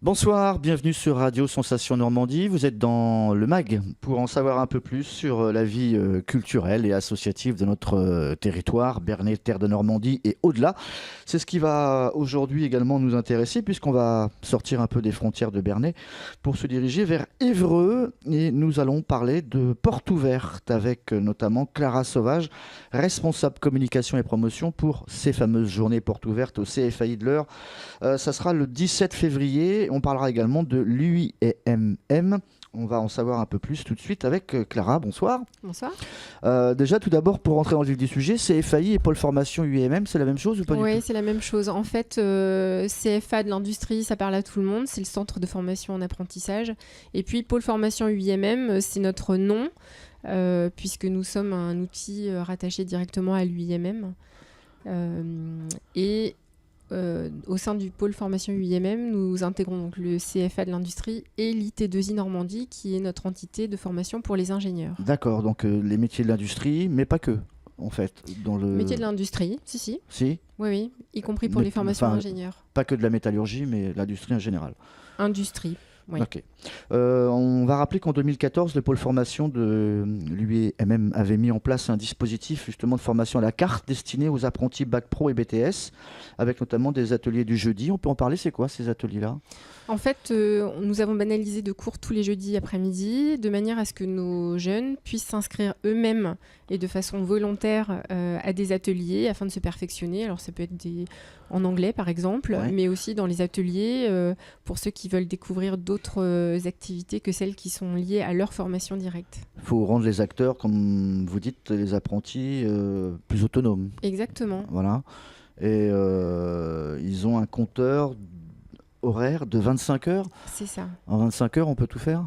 Bonsoir, bienvenue sur Radio Sensation Normandie. Vous êtes dans le MAG pour en savoir un peu plus sur la vie culturelle et associative de notre territoire, Bernay, terre de Normandie et au-delà. C'est ce qui va aujourd'hui également nous intéresser puisqu'on va sortir un peu des frontières de Bernay pour se diriger vers Évreux et nous allons parler de Porte Ouverte avec notamment Clara Sauvage, responsable communication et promotion pour ces fameuses journées Porte Ouverte au CFA Idler. Ça sera le 17 février. On parlera également de l'UIMM. On va en savoir un peu plus tout de suite avec Clara. Bonsoir. Bonsoir. Déjà, tout d'abord, pour rentrer dans le vif du sujet, CFAI et Pôle Formation UIMM, c'est la même chose ou pas du tout ? Oui, c'est la même chose. En fait, CFA de l'industrie, ça parle à tout le monde. C'est le centre de formation en apprentissage. Et puis, Pôle Formation UIMM, c'est notre nom, puisque nous sommes un outil rattaché directement à l'UIMM. Au sein du pôle formation UIMM, nous intégrons donc le CFA de l'industrie et l'IT2I Normandie, qui est notre entité de formation pour les ingénieurs. D'accord, donc les métiers de l'industrie, mais pas que, en fait. Dans le métiers de l'industrie, si. Si. Oui, y compris pour les formations ingénieurs. Pas que de la métallurgie, mais l'industrie en général. Industrie. Oui. Ok. On va rappeler qu'en 2014, le pôle formation de l'UIMM avait mis en place un dispositif justement de formation à la carte destiné aux apprentis Bac Pro et BTS, avec notamment des ateliers du jeudi. On peut en parler, c'est quoi ces ateliers-là ? En fait, nous avons banalisé de cours tous les jeudis après-midi, de manière à ce que nos jeunes puissent s'inscrire eux-mêmes et de façon volontaire à des ateliers afin de se perfectionner. Alors ça peut être en anglais par exemple, mais aussi dans les ateliers pour ceux qui veulent découvrir d'autres activités que celles qui sont liées à leur formation directe. Il faut rendre les acteurs, comme vous dites, les apprentis plus autonomes. Exactement. Voilà. Et ils ont un compteur horaire de 25 heures. C'est ça. En 25 heures, on peut tout faire ?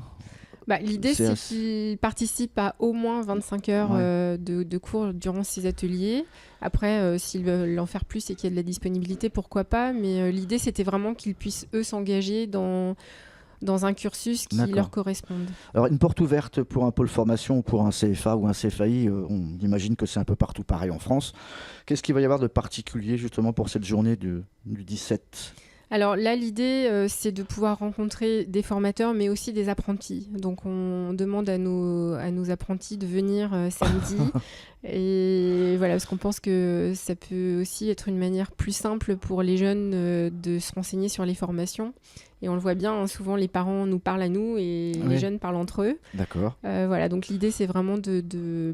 L'idée, c'est qu'ils participent à au moins 25 heures de cours durant ces ateliers. Après, s'ils veulent en faire plus et qu'il y a de la disponibilité, pourquoi pas. Mais l'idée, c'était vraiment qu'ils puissent, eux, s'engager dans un cursus qui leur corresponde. Alors, une porte ouverte pour un pôle formation, pour un CFA ou un CFAI, on imagine que c'est un peu partout pareil en France. Qu'est-ce qu'il va y avoir de particulier, justement, pour cette journée du 17 ? Alors là, l'idée, c'est de pouvoir rencontrer des formateurs, mais aussi des apprentis. Donc, on demande à nos apprentis de venir samedi. Et voilà, parce qu'on pense que ça peut aussi être une manière plus simple pour les jeunes de se renseigner sur les formations. Et on le voit bien, souvent les parents nous parlent à nous et les jeunes parlent entre eux. D'accord. Voilà, donc l'idée, c'est vraiment que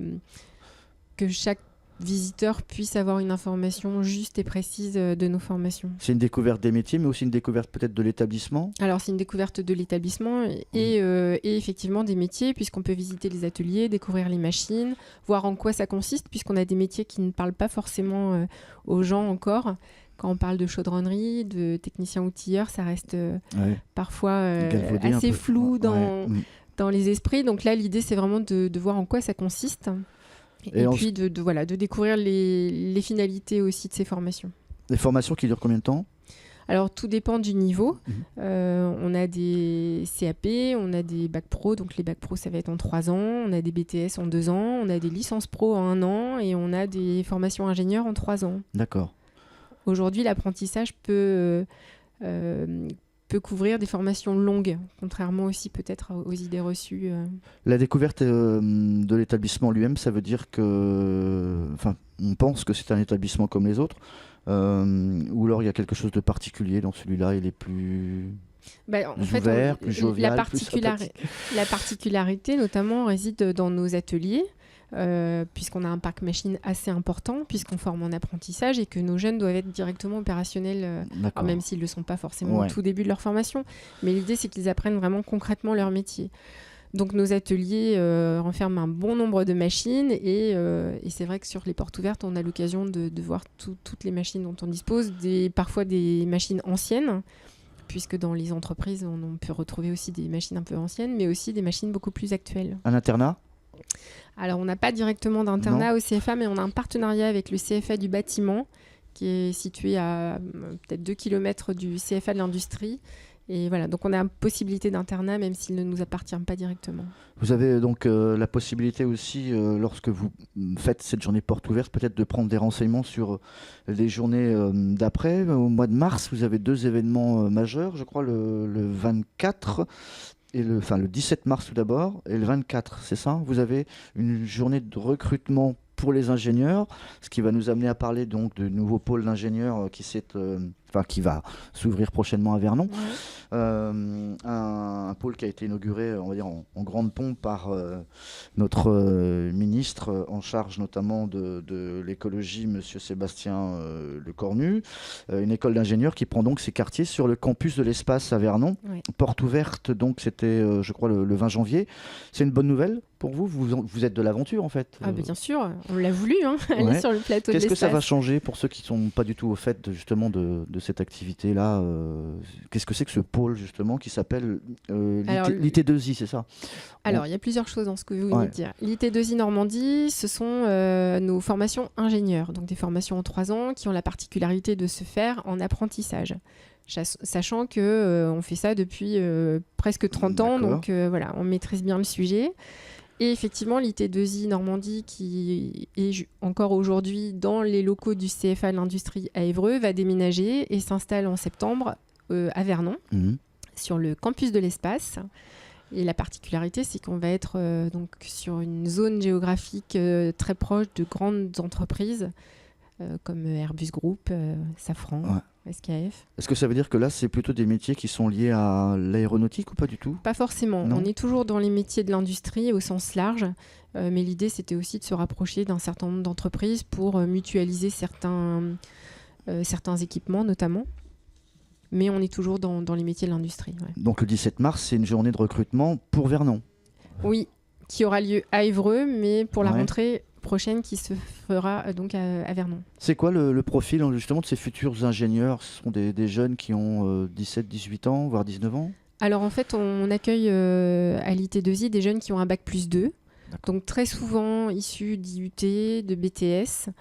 chaque visiteurs puissent avoir une information juste et précise de nos formations. C'est une découverte des métiers, mais aussi une découverte peut-être de l'établissement ? Alors, c'est une découverte de l'établissement et effectivement des métiers, puisqu'on peut visiter les ateliers, découvrir les machines, voir en quoi ça consiste, puisqu'on a des métiers qui ne parlent pas forcément aux gens encore. Quand on parle de chaudronnerie, de technicien outilleur, ça reste parfois assez flou dans les esprits. Donc là, l'idée, c'est vraiment de voir en quoi ça consiste. Et puis de découvrir les finalités aussi de ces formations. Les formations qui durent combien de temps ? Alors, tout dépend du niveau. On a des CAP, on a des bacs pro. Donc, les bacs pro, ça va être en 3 ans. On a des BTS en 2 ans. On a des licences pro en 1 an. Et on a des formations ingénieurs en 3 ans. D'accord. Aujourd'hui, l'apprentissage peut couvrir des formations longues, contrairement aussi peut-être aux idées reçues. La découverte de l'établissement lui-même, ça veut dire que... Enfin, on pense que c'est un établissement comme les autres, ou alors il y a quelque chose de particulier dans celui-là, il est plus... ouvert, plus jovial, plus sympathique. La particularité, notamment, réside dans nos ateliers, puisqu'on a un parc machine assez important, puisqu'on forme en apprentissage et que nos jeunes doivent être directement opérationnels, même s'ils ne le sont pas forcément au tout début de leur formation. Mais l'idée, c'est qu'ils apprennent vraiment concrètement leur métier. Donc nos ateliers renferment un bon nombre de machines et c'est vrai que sur les portes ouvertes, on a l'occasion de voir toutes les machines dont on dispose, parfois des machines anciennes, puisque dans les entreprises, on peut retrouver aussi des machines un peu anciennes, mais aussi des machines beaucoup plus actuelles. Un internat ? Alors, on n'a pas directement d'internat au CFA, mais on a un partenariat avec le CFA du bâtiment, qui est situé à peut-être 2 km du CFA de l'industrie. Et voilà, donc on a une possibilité d'internat même s'il ne nous appartient pas directement. Vous avez donc la possibilité aussi, lorsque vous faites cette journée porte ouverte, peut-être de prendre des renseignements sur les journées d'après. Au mois de mars, vous avez 2 événements majeurs, je crois le 24 et le 17 mars tout d'abord, et le 24, c'est ça? Vous avez une journée de recrutement pour les ingénieurs, ce qui va nous amener à parler donc de nouveau pôle d'ingénieurs qui va s'ouvrir prochainement à Vernon. Ouais. Un pôle qui a été inauguré, on va dire, en grande pompe par notre ministre en charge notamment de l'écologie, monsieur Sébastien Lecornu. Une école d'ingénieurs qui prend donc ses quartiers sur le campus de l'espace à Vernon. Ouais. Porte ouverte, donc c'était, je crois, le 20 janvier. C'est une bonne nouvelle pour vous? Vous êtes de l'aventure en fait. Ah bien sûr, on l'a voulu, aller sur le plateau de l'espace. Qu'est-ce que ça va changer pour ceux qui ne sont pas du tout au fait justement de cette activité-là? Qu'est-ce que c'est que ce pôle justement qui s'appelle l'IT2I, c'est ça? Alors, il y a plusieurs choses dans ce que vous venez de dire. L'IT2I Normandie, ce sont nos formations ingénieurs, donc des formations en 3 ans qui ont la particularité de se faire en apprentissage. Sachant qu'on fait ça depuis presque 30 ans, donc voilà, on maîtrise bien le sujet. Et effectivement, l'IT2I Normandie, qui est encore aujourd'hui dans les locaux du CFA de l'Industrie à Évreux, va déménager et s'installe en septembre à Vernon, sur le campus de l'espace. Et la particularité, c'est qu'on va être donc sur une zone géographique très proche de grandes entreprises comme Airbus Group, Safran, SKF. Est-ce que ça veut dire que là, c'est plutôt des métiers qui sont liés à l'aéronautique ou pas du tout? Pas forcément. Non. On est toujours dans les métiers de l'industrie au sens large, mais l'idée, c'était aussi de se rapprocher d'un certain nombre d'entreprises pour mutualiser certains équipements notamment. Mais on est toujours dans les métiers de l'industrie. Ouais. Donc le 17 mars, c'est une journée de recrutement pour Vernon? Oui, qui aura lieu à Évreux, mais pour la rentrée prochaine qui se fera donc à Vernon. C'est quoi le profil justement de ces futurs ingénieurs? Ce sont des jeunes qui ont 17, 18 ans, voire 19 ans? Alors en fait, on accueille à l'IT2I des jeunes qui ont un bac plus 2, donc très souvent issus d'IUT, de BTS,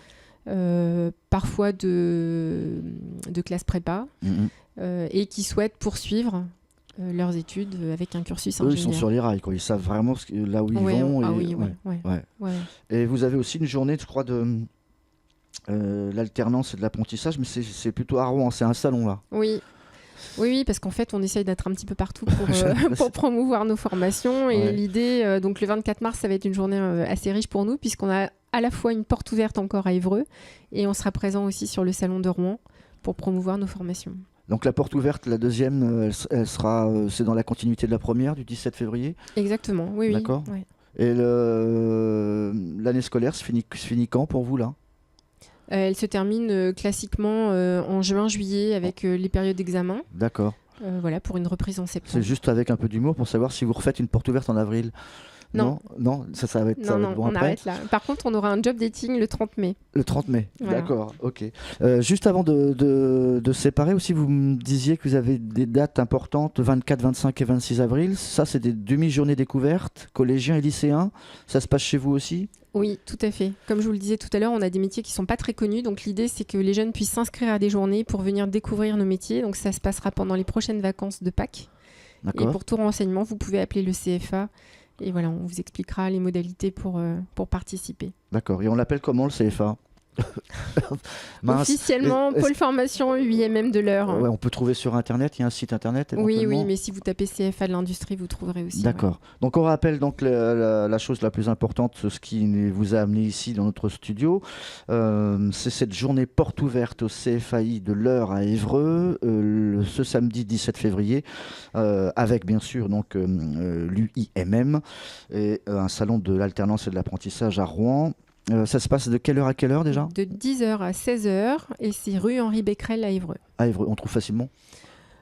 parfois de classe prépa, et qui souhaitent poursuivre leurs études avec un cursus ingénieur. Eux, ils sont sur les rails, quoi. Ils savent vraiment là où ils vont. Et vous avez aussi une journée, je crois, de l'alternance et de l'apprentissage, mais c'est plutôt à Rouen, c'est un salon là. Oui, parce qu'en fait, on essaye d'être un petit peu partout pour promouvoir nos formations. Et l'idée, donc le 24 mars, ça va être une journée assez riche pour nous, puisqu'on a à la fois une porte ouverte encore à Évreux, et on sera présent aussi sur le salon de Rouen pour promouvoir nos formations. Donc la porte ouverte, la deuxième, elle sera, c'est dans la continuité de la première, du 17 février? Exactement, oui. D'accord. Oui. Et l'année scolaire se finit quand pour vous là? Elle se termine classiquement en juin-juillet avec les périodes d'examen. D'accord. Voilà, pour une reprise en septembre. C'est juste avec un peu d'humour pour savoir si vous refaites une porte ouverte en avril. Non, ça va être. Non, bon on après. Arrête là. Par contre, on aura un job dating le 30 mai. Le 30 mai, voilà. D'accord, ok. Juste avant de se séparer aussi, vous me disiez que vous avez des dates importantes, 24, 25 et 26 avril. Ça, c'est des demi-journées découvertes, collégiens et lycéens. Ça se passe chez vous aussi? Oui, tout à fait. Comme je vous le disais tout à l'heure, on a des métiers qui ne sont pas très connus. Donc l'idée, c'est que les jeunes puissent s'inscrire à des journées pour venir découvrir nos métiers. Donc ça se passera pendant les prochaines vacances de Pâques. D'accord. Et pour tout renseignement, vous pouvez appeler le CFA. Et voilà, on vous expliquera les modalités pour participer. D'accord. Et on l'appelle comment le CFA? Officiellement, pôle formation 8mm de l'heure. Ouais, on peut trouver sur Internet, il y a un site Internet éventuellement. Oui, mais si vous tapez CFA de l'industrie, vous trouverez aussi. D'accord. Ouais. Donc on rappelle donc la chose la plus importante, ce qui vous a amené ici dans notre studio, c'est cette journée porte ouverte au CFAI de l'Eure à Évreux, ce samedi 17 février, avec bien sûr donc l'UIMM et un salon de l'alternance et de l'apprentissage à Rouen. Ça se passe de quelle heure à quelle heure déjà? De 10h à 16h et c'est rue Henri Becquerel à Évreux. À Évreux, on trouve facilement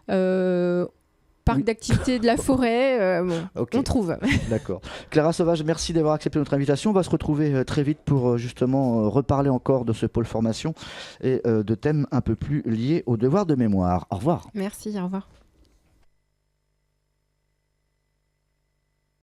parc d'activité de la forêt, okay. On trouve. D'accord. Clara Sauvage, merci d'avoir accepté notre invitation. On va se retrouver très vite pour justement reparler encore de ce pôle formation et de thèmes un peu plus liés au devoir de mémoire. Au revoir. Merci, au revoir.